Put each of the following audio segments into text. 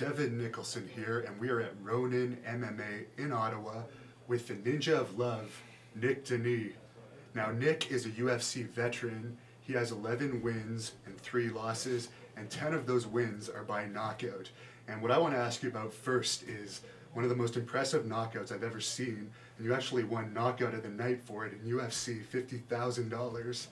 Kevin Nicholson here, and we are at Ronin MMA in Ottawa with the Ninja of Love, Nick Denis. Now, Nick is a UFC veteran. He has 11 wins and 3 losses, and 10 of those wins are by knockout. And what I want to ask you about first is one of the most impressive knockouts I've ever seen, and you actually won Knockout of the Night for it in UFC, $50,000,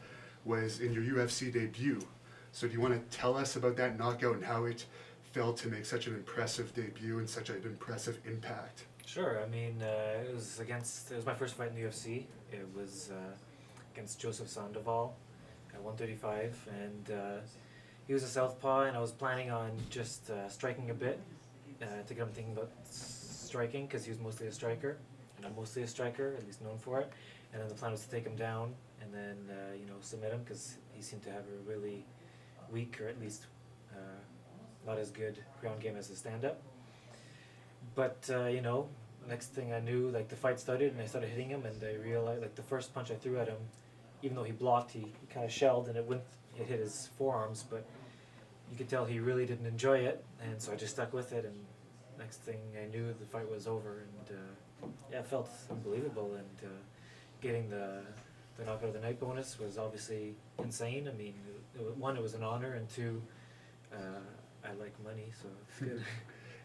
was in your UFC debut. So do you want to tell us about that knockout and how it felt to make such an impressive debut and such an impressive impact? Sure. I mean, it was my first fight in the UFC. It was against Joseph Sandoval at 135, and he was a southpaw, and I was planning on just striking a bit to get him thinking about striking, because he was mostly a striker, and I'm mostly a striker, at least known for it. And then the plan was to take him down and then submit him, because he seemed to have a really weak, or at least not as good ground game as a stand-up. But next thing I knew, like, the fight started and I started hitting him, and I realized, like, the first punch I threw at him, even though he blocked, he kind of shelled and it hit his forearms, but you could tell he really didn't enjoy it, and so I just stuck with it, and next thing I knew, the fight was over, and yeah, it felt unbelievable, and getting the knockout of the night bonus was obviously insane. I mean, one, it was an honor, and two, I like money, so it's good.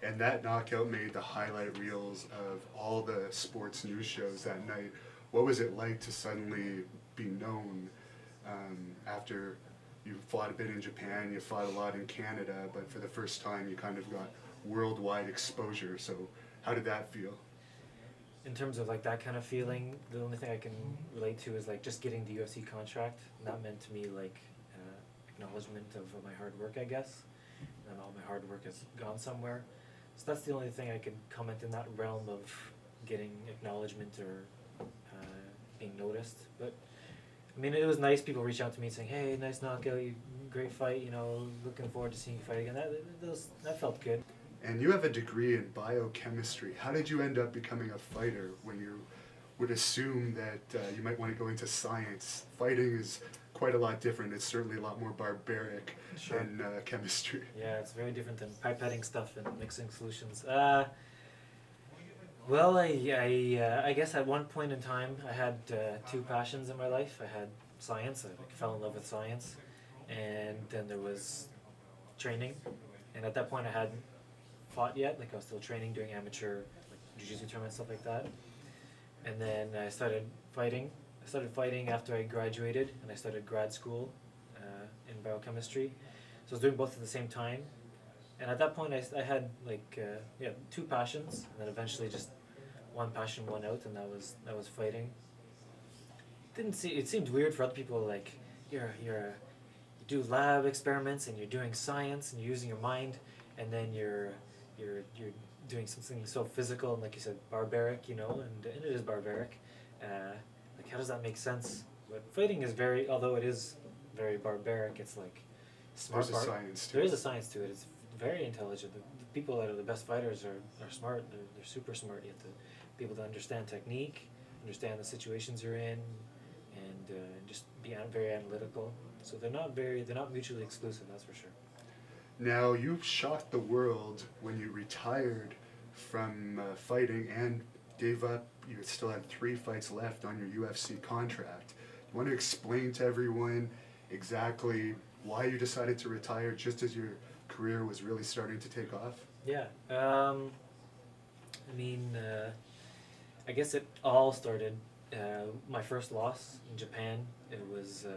And that knockout made the highlight reels of all the sports news shows that night. What was it like to suddenly be known after you fought a bit in Japan, you fought a lot in Canada, but for the first time you kind of got worldwide exposure? So how did that feel? In terms of like that kind of feeling, the only thing I can relate to is like just getting the UFC contract. And that meant to me like acknowledgement of my hard work, I guess. And all my hard work has gone somewhere. So that's the only thing I can comment in that realm of getting acknowledgement or being noticed. But I mean, it was nice. People reach out to me saying, "Hey, nice knockout, great fight. Looking forward to seeing you fight again." That felt good. And you have a degree in biochemistry. How did you end up becoming a fighter when you would assume that you might want to go into science? Fighting is quite a lot different. It's certainly a lot more barbaric than chemistry. Yeah, it's very different than pipetting stuff and mixing solutions. Well, I guess at one point in time I had 2 passions in my life. I had science. I fell in love with science, and then there was training. And at that point I hadn't fought yet. Like, I was still training, doing amateur jiu-jitsu tournaments, stuff like that. And then I started fighting. I started fighting after I graduated, and I started grad school in biochemistry. So I was doing both at the same time. And at that point I had like 2 passions, and then eventually just one passion won out, and that was fighting. It seemed weird for other people, like you do lab experiments and you're doing science and you're using your mind, and then you're doing something so physical and, like you said, barbaric, and it is barbaric. Like, how does that make sense? But fighting is although it is very barbaric, it's like smart. There's a science to it. There is a science to it. It's very intelligent. The people that are the best fighters are smart. They're super smart. You have to be able to understand technique, understand the situations you're in, and just be very analytical. So they're not mutually exclusive, that's for sure. Now, you shocked the world when you retired from fighting and gave up. You still had 3 fights left on your UFC contract. You want to explain to everyone exactly why you decided to retire just as your career was really starting to take off? Yeah. I mean, I guess it all started, my first loss in Japan. It was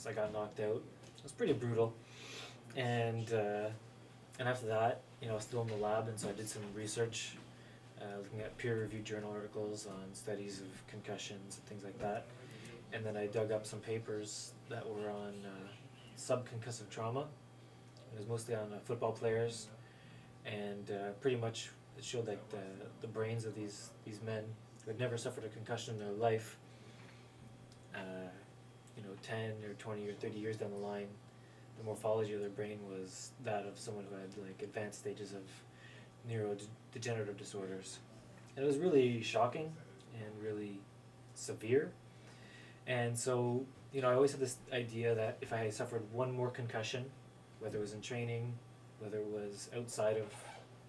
I got knocked out. It was pretty brutal. And after that, I was still in the lab, and so I did some research, looking at peer-reviewed journal articles on studies of concussions and things like that. And then I dug up some papers that were on subconcussive trauma. It was mostly on football players, and pretty much it showed like the brains of these men who had never suffered a concussion in their life, 10 or 20 or 30 years down the line, the morphology of their brain was that of someone who had like advanced stages of neurodegenerative disorders. And it was really shocking and really severe. And so, I always had this idea that if I suffered one more concussion, whether it was in training, whether it was outside of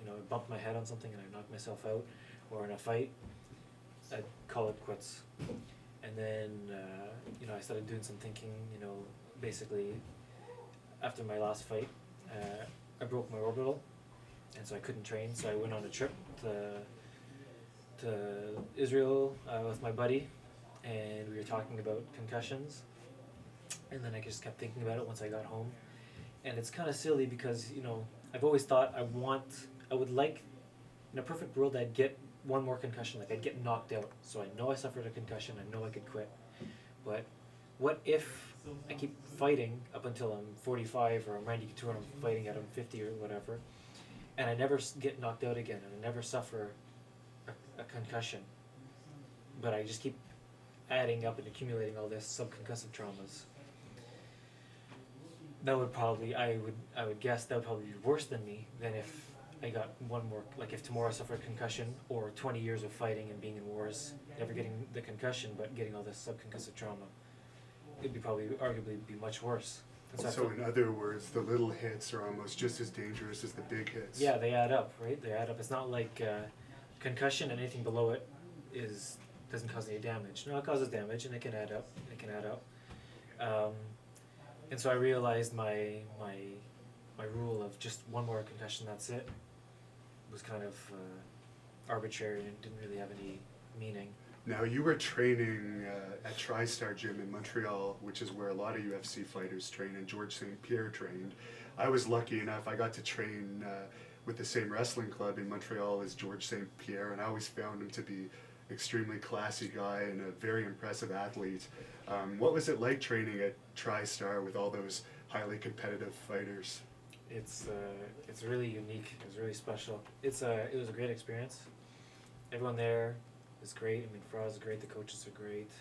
I bumped my head on something and I knocked myself out, or in a fight, I'd call it quits. And then, I started doing some thinking, basically, after my last fight, I broke my orbital, and so I couldn't train, so I went on a trip to Israel with my buddy, and we were talking about concussions, and then I just kept thinking about it once I got home. And it's kind of silly because, I've always thought I would like, in a perfect world, I'd get one more concussion, like I'd get knocked out. So I know I suffered a concussion, I know I could quit. But what if I keep fighting up until I'm 45 or I'm 92 and I'm fighting at I'm 50 or whatever, and I never get knocked out again, and I never suffer a concussion, but I just keep adding up and accumulating all this subconcussive traumas. That would probably, I would guess that would probably be worse than me than if I got one more, like if tomorrow I suffered a concussion, or 20 years of fighting and being in wars, never getting the concussion but getting all this subconcussive trauma. It'd be probably, arguably, be much worse. So in other words, the little hits are almost just as dangerous as the big hits. Yeah, they add up, right? They add up. It's not like concussion and anything below it doesn't cause any damage. No, it causes damage, and it can add up. It can add up. And so I realized my rule of just one more concussion, that's it, was kind of arbitrary and didn't really have any meaning. Now, you were training at TriStar Gym in Montreal, which is where a lot of UFC fighters train, and George St. Pierre trained. I was lucky enough, I got to train with the same wrestling club in Montreal as George St. Pierre, and I always found him to be extremely classy guy and a very impressive athlete. What was it like training at TriStar with all those highly competitive fighters? It's really unique. It's really special. It was a great experience. Everyone there is great. I mean, Faraz is great. The coaches are great.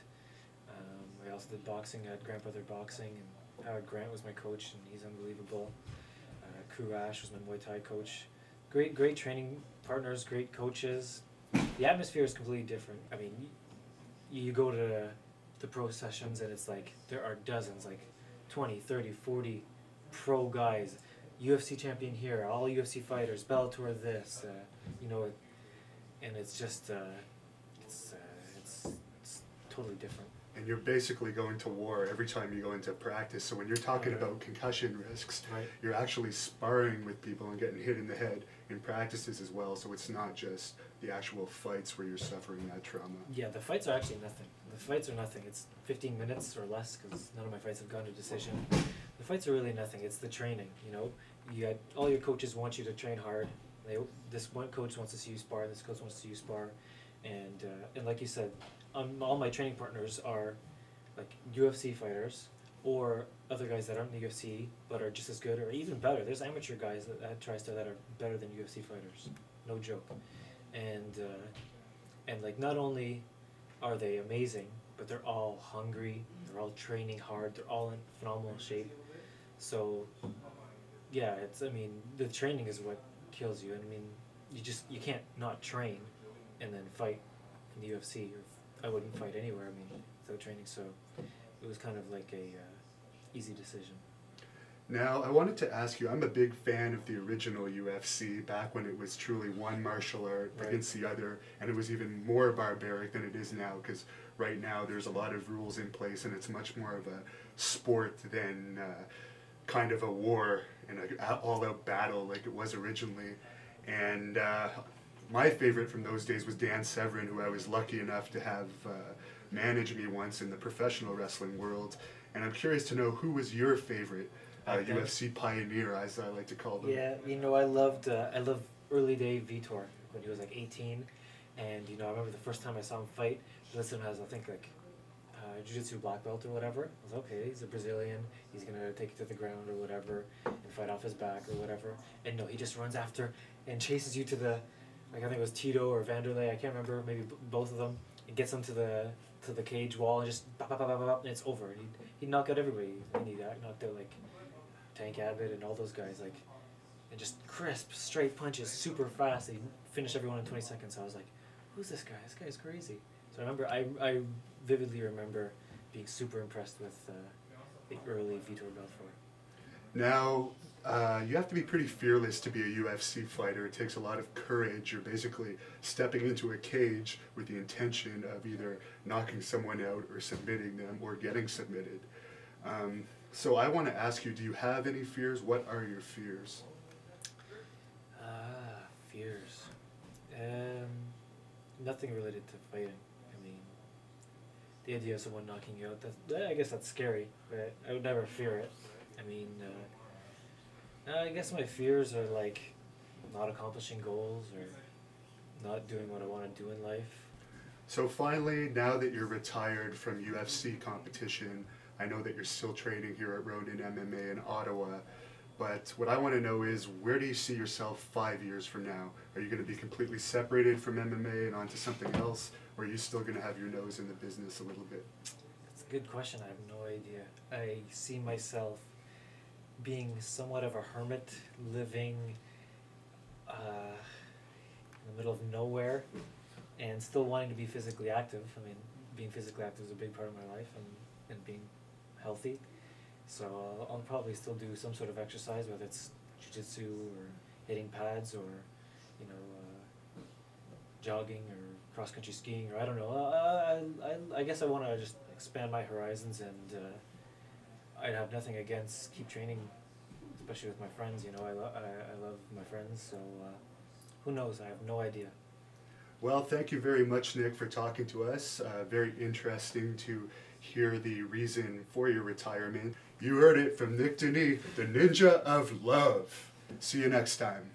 I also did boxing at Grandbrother Boxing, and Howard Grant was my coach, and he's unbelievable. Kurash was my Muay Thai coach. Great training partners, great coaches. The atmosphere is completely different. I mean, you go to the pro sessions and it's like there are dozens, like 20, 30, 40 pro guys, UFC champion here, all UFC fighters, Bellator this, and it's just it's totally different. And you're basically going to war every time you go into practice. So when you're talking about concussion risks, right, you're actually sparring with people and getting hit in the head in practices as well. So it's not just the actual fights where you're suffering that trauma. Yeah, the fights are actually nothing. The fights are nothing. It's 15 minutes or less, because none of my fights have gone to decision. The fights are really nothing. It's the training. You got all your coaches want you to train hard. This one coach wants to see you spar. This coach wants to see you spar, and like you said, all my training partners are like UFC fighters or other guys that aren't in the UFC but are just as good or even better. There's amateur guys at TriStar that are better than UFC fighters, no joke. And like, not only are they amazing, but they're all hungry. They're all training hard. They're all in phenomenal shape. So yeah, the training is what kills you. I mean, you can't not train and then fight in the UFC. I wouldn't fight anywhere, without training, so it was kind of like a easy decision. Now, I wanted to ask you, I'm a big fan of the original UFC, back when it was truly one martial art against the other, and it was even more barbaric than it is now, because right now there's a lot of rules in place, and it's much more of a sport than kind of a war and an all-out battle like it was originally. And my favorite from those days was Dan Severn, who I was lucky enough to have manage me once in the professional wrestling world. And I'm curious to know, who was your favorite UFC pioneer, as I like to call them? Yeah, I loved early day Vitor when he was like 18, and I remember the first time I saw him fight. He listed him as, I think, like jiu-jitsu black belt or whatever. I was okay, he's a Brazilian, he's gonna take it to the ground or whatever and fight off his back or whatever. And no, he just runs after and chases you to the, like, I think it was Tito or Vanderlei, I can't remember, maybe both of them, and gets them to the cage wall and just bop, bop, bop, bop, bop, and it's over. And he'd knock out everybody. And he knocked out like Tank Abbott and all those guys, like, and just crisp, straight punches, super fast. He finished everyone in 20 seconds. So I was like, who's this guy? This guy's crazy. So I vividly remember being super impressed with the early Vitor Belfort. Now, you have to be pretty fearless to be a UFC fighter. It takes a lot of courage. You're basically stepping into a cage with the intention of either knocking someone out or submitting them or getting submitted. So I want to ask you, do you have any fears? What are your fears? Fears. Nothing related to fighting. I mean, the idea of someone knocking you out, I guess that's scary, but I would never fear it. I mean, I guess my fears are like not accomplishing goals or not doing what I want to do in life. So finally, now that you're retired from UFC competition, I know that you're still training here at Ronin MMA in Ottawa, but what I want to know is, where do you see yourself 5 years from now? Are you going to be completely separated from MMA and onto something else, or are you still going to have your nose in the business a little bit? That's a good question. I have no idea. I see myself being somewhat of a hermit, living in the middle of nowhere, and still wanting to be physically active. I mean, being physically active is a big part of my life, and being healthy. So I'll probably still do some sort of exercise, whether it's jiu-jitsu or hitting pads or, you know, jogging or cross-country skiing, or I don't know. I guess I want to just expand my horizons, and I'd have nothing against keep training, especially with my friends. You know, I love my friends, so who knows? I have no idea. Well, thank you very much, Nick, for talking to us. Very interesting to hear the reason for your retirement. You heard it from Nick Denis, the Ninja of Love. See you next time.